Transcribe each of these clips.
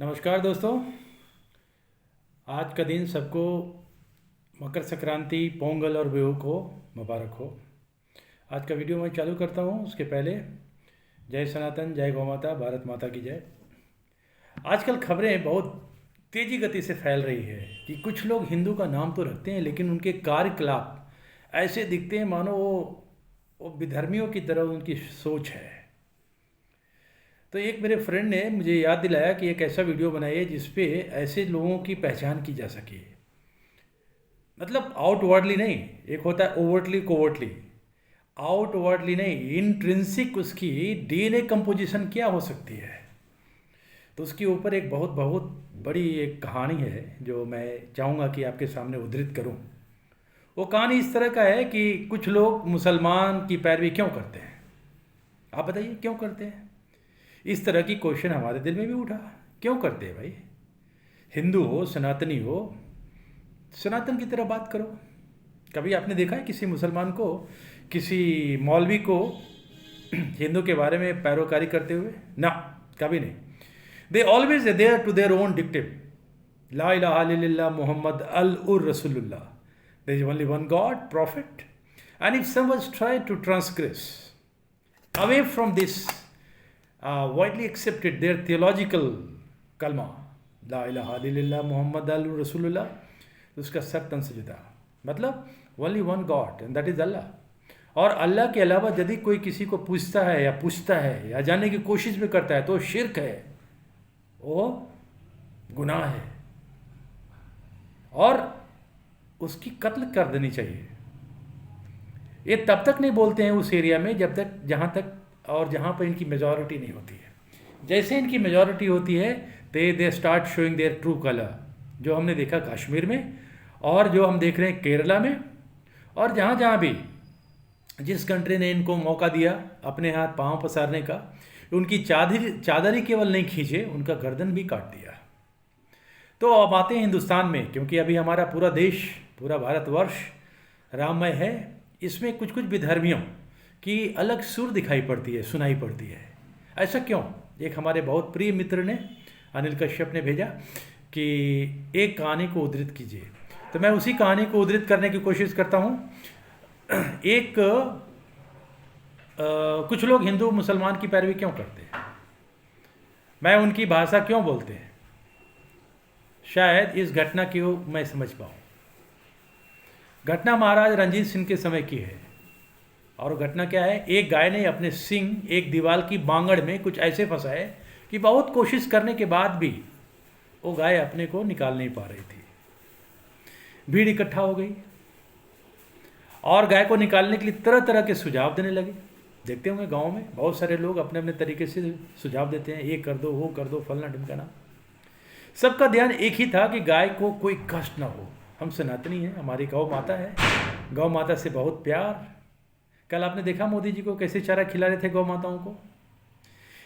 नमस्कार दोस्तों। आज का दिन सबको मकर संक्रांति, पोंगल और बिहू को मुबारक हो। आज का वीडियो मैं चालू करता हूँ उसके पहले जय सनातन, जय गौ माता, भारत माता की जय। आजकल खबरें बहुत तेज़ी गति से फैल रही है कि कुछ लोग हिंदू का नाम तो रखते हैं लेकिन उनके कार्यकलाप ऐसे दिखते हैं मानो वो विधर्मियों की तरह उनकी सोच है। तो एक मेरे फ्रेंड ने मुझे याद दिलाया कि एक ऐसा वीडियो बनाइए जिस पे ऐसे लोगों की पहचान की जा सके। मतलब आउटवर्डली नहीं, एक होता है ओवर्टली कोवर्टली। आउटवर्डली नहीं, इंट्रिंसिक उसकी डीएनए कंपोजिशन क्या हो सकती है। तो उसके ऊपर एक बहुत बहुत बड़ी एक कहानी है जो मैं चाहूँगा कि आपके सामने उद्धृत करूँ। वो कहानी इस तरह का है कि कुछ लोग मुसलमान की पैरवी क्यों करते हैं। आप बताइए क्यों करते हैं। इस तरह की क्वेश्चन हमारे दिल में भी उठा, क्यों करते हैं भाई। हिंदू हो, सनातनी हो, सनातन की तरह बात करो। कभी आपने देखा है किसी मुसलमान को, किसी मौलवी को हिंदू के बारे में पैरोकारी करते हुए? ना, कभी नहीं। They always there to their own directive. ला इलाहा इल्लल्लाह मुहम्मद अल उर रसूलुल्लाह, there is only one god prophet, and if someone try to transgress away from this widely accepted their theological कलमा ला इलाहा इल्लल्लाह मुहम्मद अल रसूलुल्लाह, तो उसका सर तन से जुदा। मतलब only one god and that is Allah. और अल्लाह के अलावा यदि कोई किसी को पूछता है या पूछता है या जानने की कोशिश भी करता है तो शिर्क है, वो गुनाह है और उसकी कत्ल कर देनी चाहिए। ये तब तक नहीं बोलते हैं उस एरिया में जब तक जहाँ तक और जहाँ पर इनकी मेजॉरिटी नहीं होती है। जैसे इनकी मेजॉरिटी होती है they start showing there true colour, जो हमने देखा कश्मीर में और जो हम देख रहे हैं केरला में, और जहाँ जहाँ भी जिस कंट्री ने इनको मौका दिया अपने हाथ पांव पसारने का, उनकी चादर ही केवल नहीं खींचे, उनका गर्दन भी काट दिया। तो अब आते हैं हिंदुस्तान में, क्योंकि अभी हमारा पूरा देश, पूरा भारतवर्ष राममय है। इसमें कुछ कुछ विधर्मियों की अलग सुर दिखाई पड़ती है, सुनाई पड़ती है। ऐसा क्यों? एक हमारे बहुत प्रिय मित्र ने, अनिल कश्यप ने भेजा कि एक कहानी को उद्धृत कीजिए, तो मैं उसी कहानी को उद्धृत करने की कोशिश करता हूँ। एक कुछ लोग हिंदू मुसलमान की पैरवी क्यों करते हैं, मैं उनकी भाषा क्यों बोलते हैं, शायद इस घटना को मैं समझ पाऊँ। घटना महाराज रंजीत सिंह के समय की है। और घटना क्या है, एक गाय ने अपने सींग एक दीवार की बांगड़ में कुछ ऐसे फंसाए कि बहुत कोशिश करने के बाद भी वो गाय अपने को निकाल नहीं पा रही थी। भीड़ इकट्ठा हो गई और गाय को निकालने के लिए तरह तरह के सुझाव देने लगे। देखते होंगे गांव में बहुत सारे लोग अपने अपने तरीके से सुझाव देते हैं, ये कर दो, वो कर दो, फलना ढिमकाना। सबका ध्यान एक ही था कि गाय को कोई कष्ट ना हो। हम सनातनी हैं, हमारी गौ माता है, गौ माता से बहुत प्यार। कल आपने देखा मोदी जी को कैसे चारा खिला रहे थे गौ माताओं को।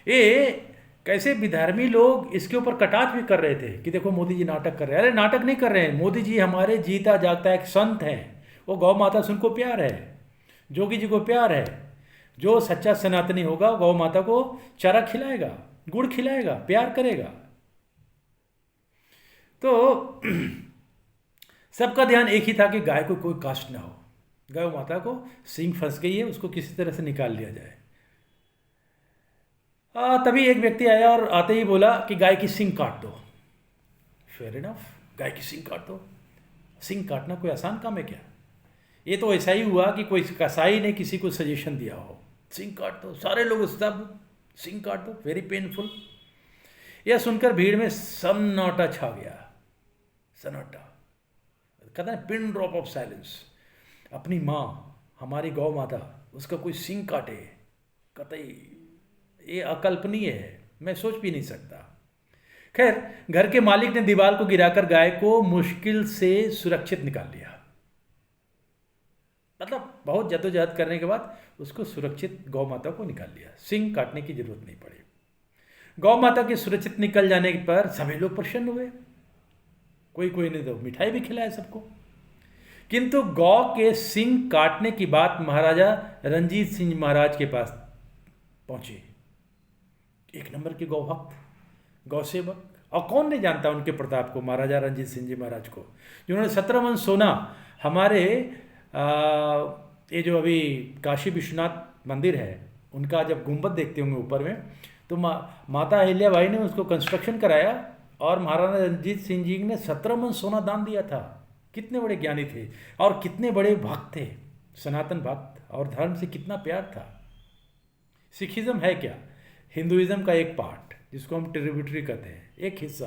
ये कैसे विधर्मी लोग इसके ऊपर कटाक्ष भी कर रहे थे कि देखो मोदी जी नाटक कर रहे हैं। अरे नाटक नहीं कर रहे हैं, मोदी जी हमारे जीता जागता एक संत हैं। वो गौ माता से उनको प्यार है, जोगी जी को प्यार है। जो सच्चा सनातनी होगा गौ माता को चारा खिलाएगा, गुड़ खिलाएगा, प्यार करेगा। तो सबका ध्यान एक ही था कि गाय को कोई कष्ट ना हो, गौ माता को सींग फंस गई है, उसको किसी तरह से निकाल लिया जाए। तभी एक व्यक्ति आया और आते ही बोला कि गाय की सींग काट दो। फेयर इनफ, गाय की सींग काट दो। सींग काटना कोई आसान काम है क्या? ये तो ऐसा ही हुआ कि कोई कसाई ने किसी को सजेशन दिया हो, सींग काट दो। सारे लोग सब सींग काट दो, वेरी पेनफुल। यह सुनकर भीड़ में सन्नाटा छा गया। सन्नाटा, कहते हैं पिन ड्रॉप ऑफ साइलेंस। अपनी माँ, हमारी गौ माता, उसका कोई सींग काटे, कतई ये अकल्पनीय है, मैं सोच भी नहीं सकता। खैर, घर के मालिक ने दीवार को गिराकर गाय को मुश्किल से सुरक्षित निकाल लिया। मतलब बहुत जद्दोजहद करने के बाद उसको सुरक्षित गौ माता को निकाल लिया, सींग काटने की जरूरत नहीं पड़ी। गौ माता के सुरक्षित निकल जाने पर सभी लोग प्रसन्न हुए। कोई ने तो मिठाई भी खिलाया सबको। किंतु गौ के सींग काटने की बात महाराजा रंजीत सिंह महाराज के पास पहुंची। एक नंबर के गौ भक्त, गौ सेवक, और कौन नहीं जानता उनके प्रताप को, महाराजा रणजीत सिंह जी महाराज को, जिन्होंने 17 मन सोना हमारे ये जो अभी काशी विश्वनाथ मंदिर है उनका जब गुंबद देखते होंगे ऊपर में, तो माता अहिल्याबाई ने उसको कंस्ट्रक्शन कराया और महाराजा रणजीत सिंह जी ने 17 मन सोना दान दिया था। कितने बड़े ज्ञानी थे और कितने बड़े भक्त थे, सनातन भक्त, और धर्म से कितना प्यार था। सिखिज्म है क्या? हिंदुइज्म का एक पार्ट जिसको हम ट्रिब्यूटरी कहते हैं, एक हिस्सा।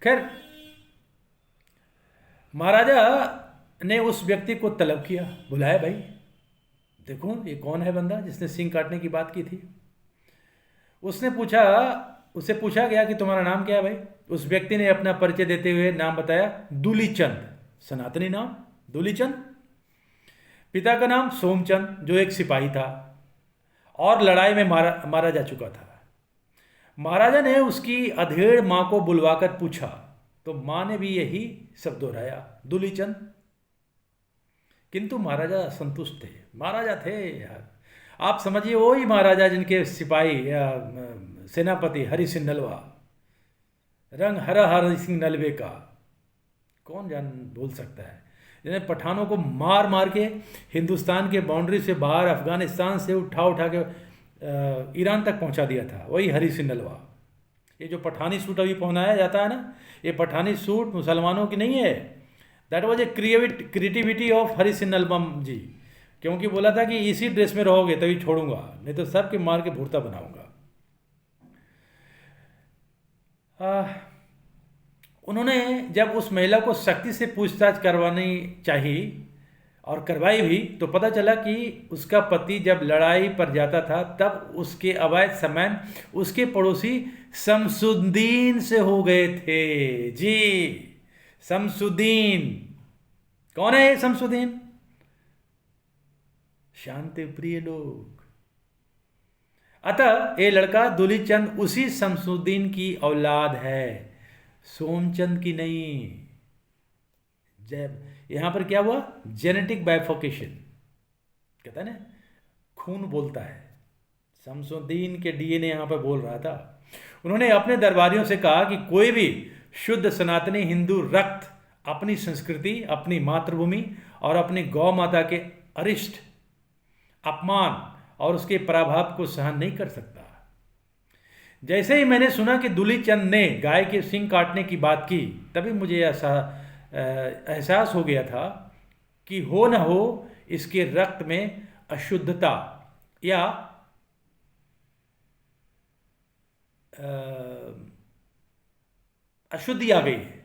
खैर, महाराजा ने उस व्यक्ति को तलब किया, बुलाया, भाई देखो ये कौन है बंदा जिसने सिंह काटने की बात की थी। उससे पूछा गया कि तुम्हारा नाम क्या है भाई। उस व्यक्ति ने अपना परिचय देते हुए नाम बताया, दूलीचंद, सनातनी नाम दूलीचंद। पिता का नाम सोमचंद, जो एक सिपाही था और लड़ाई में मारा जा चुका था। महाराजा ने उसकी अधेड़ माँ को बुलवाकर पूछा, तो माँ ने भी यही शब्द दोहराया, दूलीचंद। किंतु महाराजा असंतुष्ट थे। महाराजा थे यार, आप समझिए वही महाराजा जिनके सिपाही या सेनापति हरि सिंह नलवा, रंग हरा हरि सिंह नलवे का कौन भूल सकता है, जिन्हें पठानों को मार मार के हिंदुस्तान के बाउंड्री से बाहर अफगानिस्तान से उठा के ईरान तक पहुंचा दिया था, वही हरि सिंह नलवा। ये जो पठानी सूट अभी पहनाया जाता है ना, ये पठानी सूट मुसलमानों की नहीं है। That was a creativity of Hari Singh Nalwa ji, क्योंकि बोला था कि इसी ड्रेस में रहोगे तभी छोड़ूंगा, नहीं तो सबके मार के भुर्ता बनाऊंगा। उन्होंने जब उस महिला को सख्ती से पूछताछ करवानी चाहिए और करवाई भी, तो पता चला कि उसका पति जब लड़ाई पर जाता था तब उसके अवैध संबंध उसके पड़ोसी शमसुद्दीन से हो गए थे। जी, शमसुद्दीन कौन है? शमसुद्दीन शांति प्रिय लोग। अतः ये लड़का दूलीचंद उसी शमसुद्दीन की औलाद है, सोमचंद की नहीं। जब यहां पर क्या हुआ, जेनेटिक बाइफोकेशन कहता है ना, खून बोलता है। शमसुद्दीन के डीएनए यहां पर बोल रहा था। उन्होंने अपने दरबारियों से कहा कि कोई भी शुद्ध सनातनी हिंदू रक्त अपनी संस्कृति, अपनी मातृभूमि और अपनी गौ माता के अरिष्ट, अपमान और उसके प्रभाव को सहन नहीं कर सकता। जैसे ही मैंने सुना कि दूलीचंद ने गाय के सींग काटने की बात की, तभी मुझे ऐसा एहसास हो गया था कि हो न हो इसके रक्त में अशुद्धता या अशुद्धि आ गई है।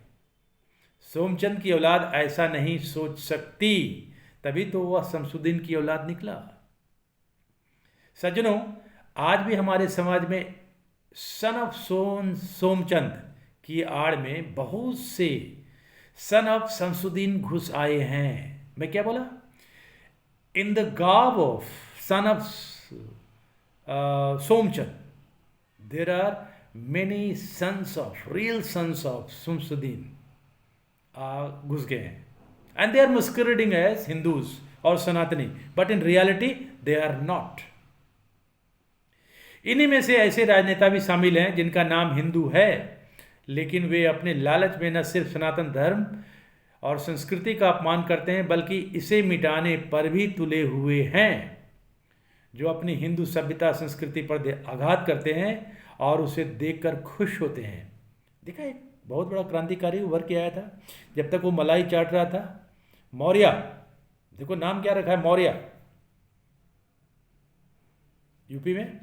सोमचंद की औलाद ऐसा नहीं सोच सकती, तभी तो वह शमसुद्दीन की औलाद निकला। सज्जनों, आज भी हमारे समाज में सन ऑफ सोमचंद की आड़ में बहुत से सन ऑफ शमसुद्दीन घुस आए हैं। मैं क्या बोला? In the garb of son of Somchand there are many sons of real sons of Shamsuddin घुस गए हैं, and they are masquerading as Hindus और Sanatani, but in reality they are not. इन्हीं में से ऐसे राजनेता भी शामिल हैं जिनका नाम हिंदू है, लेकिन वे अपने लालच में न सिर्फ सनातन धर्म और संस्कृति का अपमान करते हैं, बल्कि इसे मिटाने पर भी तुले हुए हैं, जो अपनी हिंदू सभ्यता संस्कृति पर आघात करते हैं और उसे देखकर खुश होते हैं। देखा, एक बहुत बड़ा क्रांतिकारी उभर के आया था जब तक वो मलाई चाट रहा था, मौर्य। देखो नाम क्या रखा है, मौर्य, यूपी में,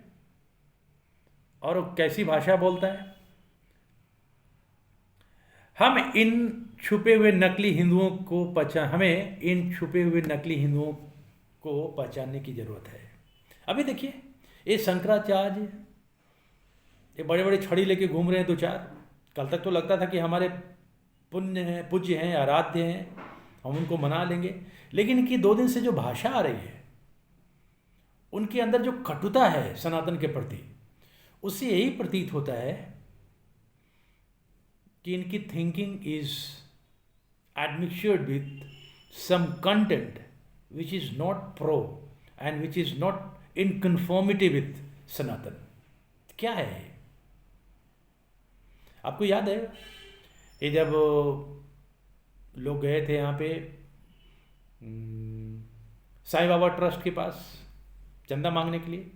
और वो कैसी भाषा बोलता है। हमें इन छुपे हुए नकली हिंदुओं को पहचानने की जरूरत है। अभी देखिए, ये शंकराचार्य ये बड़े बड़े छड़ी लेके घूम रहे हैं दो चार। कल तक तो लगता था कि हमारे पूज्य हैं, आराध्य हैं, हम उनको मना लेंगे, लेकिन इनकी 2 दिन से जो भाषा आ रही है, उनके अंदर जो कटुता है सनातन के प्रति, उससे यही प्रतीत होता है कि इनकी thinking is admixtured with some content which is not pro and which is not in conformity with Sanatan. क्या है? आपको याद है ये जब लोग गए थे यहाँ पे साईं बाबा ट्रस्ट के पास चंदा मांगने के लिए,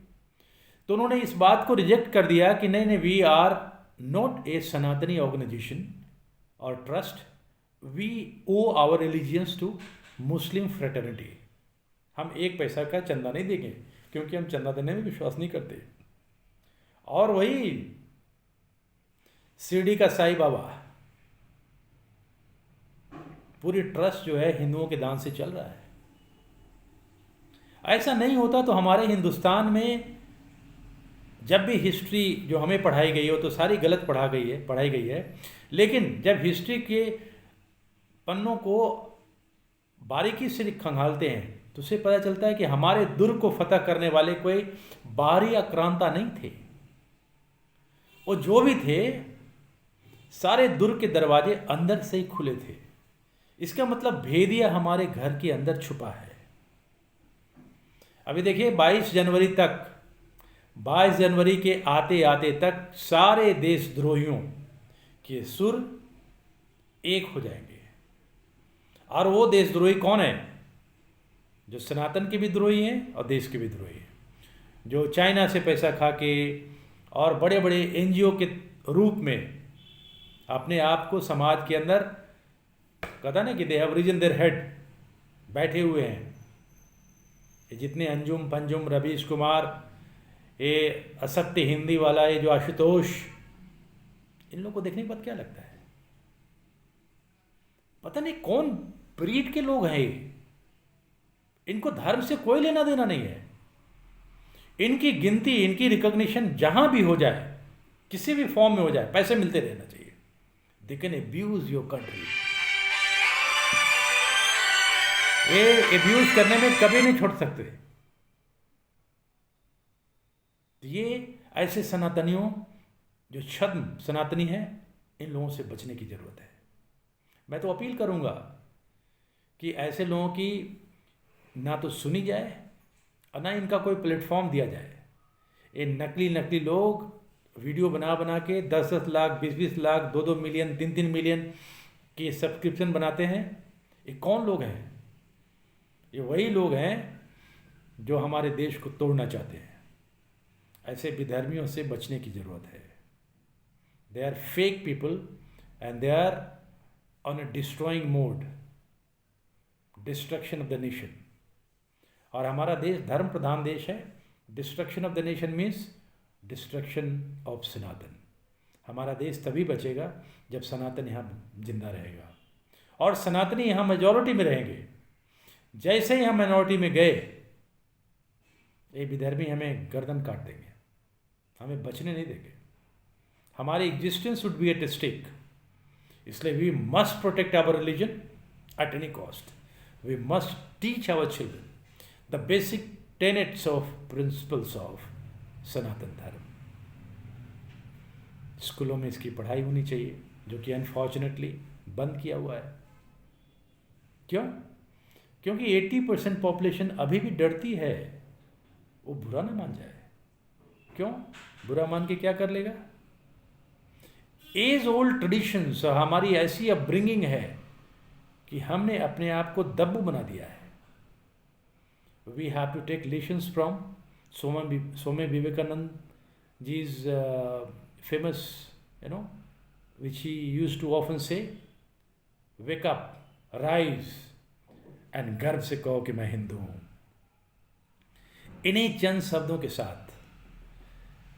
तो उन्होंने इस बात को रिजेक्ट कर दिया कि नहीं नहीं, we are not a Sanatani organisation और trust, we owe our religions to Muslim fraternity. हम एक पैसा का चंदा नहीं देंगे क्योंकि हम चंदा देने में विश्वास नहीं करते। और वही शिरडी का साईं बाबा, पूरी ट्रस्ट जो है हिंदुओं के दान से चल रहा है। ऐसा नहीं होता तो हमारे हिंदुस्तान में जब भी हिस्ट्री जो हमें पढ़ाई गई हो तो सारी गलत पढ़ाई गई है, लेकिन जब हिस्ट्री के पन्नों को बारीकी से खंगालते हैं तो उसे पता चलता है कि हमारे दुर्ग को फतह करने वाले कोई बाहरी आक्रांता नहीं थे। वो जो भी थे सारे दुर्ग के दरवाजे अंदर से ही खुले थे। इसका मतलब भेदिया हमारे घर के अंदर छुपा है। अभी देखिए 22 जनवरी के आते आते तक सारे देशद्रोहियों के सुर एक हो जाएंगे। और वो देशद्रोही कौन है? जो सनातन के विद्रोही हैं और देश के विद्रोही हैं, जो चाइना से पैसा खा के और बड़े बड़े एनजीओ के रूप में अपने आप को समाज के अंदर कहता ना कि they have reason their head, बैठे हुए हैं। ये जितने अंजुम पंजुम, रवीश कुमार, ये असत्य हिंदी वाला, ये जो आशुतोष, इन लोगों को देखने के बाद क्या लगता है? पता नहीं कौन ब्रीड के लोग हैं ये। इनको धर्म से कोई लेना देना नहीं है। इनकी गिनती, इनकी रिकॉग्निशन जहां भी हो जाए, किसी भी फॉर्म में हो जाए, पैसे मिलते रहना चाहिए। They can abuse your country. ये एब्यूज करने में कभी नहीं छोड़ सकते। ये ऐसे सनातनियों जो छद्म सनातनी हैं, इन लोगों से बचने की जरूरत है। मैं तो अपील करूंगा कि ऐसे लोगों की ना तो सुनी जाए और ना इनका कोई प्लेटफॉर्म दिया जाए। ये नकली लोग वीडियो बना बना के 10-10 लाख, 20-20 लाख, 2-2 मिलियन, 3-3 मिलियन की सब्सक्रिप्शन बनाते हैं। ये कौन लोग हैं? ये वही लोग हैं जो हमारे देश को तोड़ना चाहते हैं। ऐसे विधर्मियों से बचने की ज़रूरत है। They are fake people and they are on a destroying mode, destruction of the nation. और हमारा देश धर्म प्रधान देश है। Destruction of the nation means destruction of Sanatan. हमारा देश तभी बचेगा जब सनातन यहाँ जिंदा रहेगा और सनातनी यहाँ मेजॉरिटी में रहेंगे। जैसे ही हम माइनॉरिटी में गए, ये विधर्मी हमें गर्दन काट देंगे, हमें बचने नहीं देंगे। हमारी existence would be at stake. इसलिए we must protect our religion at any cost. We must teach our children the basic tenets of principles of Sanatan Dharma. स्कूलों में इसकी पढ़ाई होनी चाहिए, जो कि अनफॉर्चुनेटली बंद किया हुआ है। क्यों? क्योंकि 80% पॉपुलेशन अभी भी डरती है वो बुरा ना मान जाए। क्यों? बुरा मान के क्या कर लेगा? एज ओल्ड ट्रेडिशंस, हमारी ऐसी अपब्रिंगिंग है कि हमने अपने आप को दब्बू बना दिया है। We have to take lessons from Swami Vivekananda ji's famous, which he used to often say, wake up, rise and गर्व से कहो कि मैं हिंदू हूं। इन्हीं चंद शब्दों के साथ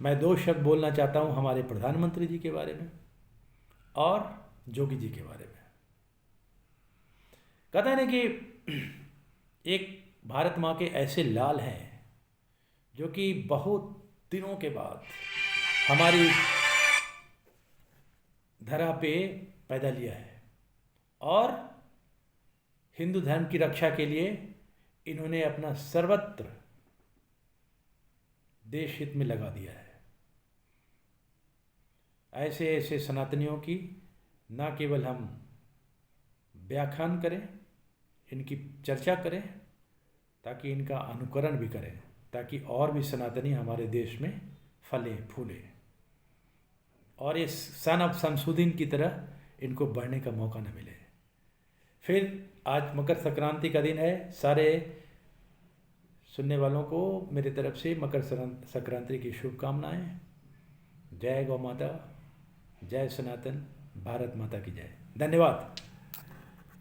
मैं 2 शब्द बोलना चाहता हूं हमारे प्रधानमंत्री जी के बारे में और जोगी जी के बारे में। कहते हैं कि एक भारत माँ के ऐसे लाल हैं जो कि बहुत दिनों के बाद हमारी धरा पे पैदा लिया है और हिंदू धर्म की रक्षा के लिए इन्होंने अपना सर्वत्र देश हित में लगा दिया है। ऐसे ऐसे सनातनियों की ना केवल हम व्याख्यान करें, इनकी चर्चा करें, ताकि इनका अनुकरण भी करें, ताकि और भी सनातनी हमारे देश में फले फूले और इस सन ऑफ शमसुद्दीन की तरह इनको बढ़ने का मौका न मिले। फिर आज मकर संक्रांति का दिन है। सारे सुनने वालों को मेरी तरफ से मकर संक्रांति की शुभकामनाएं। जय गौ माता, जय सनातन, भारत माता की जय। धन्यवाद।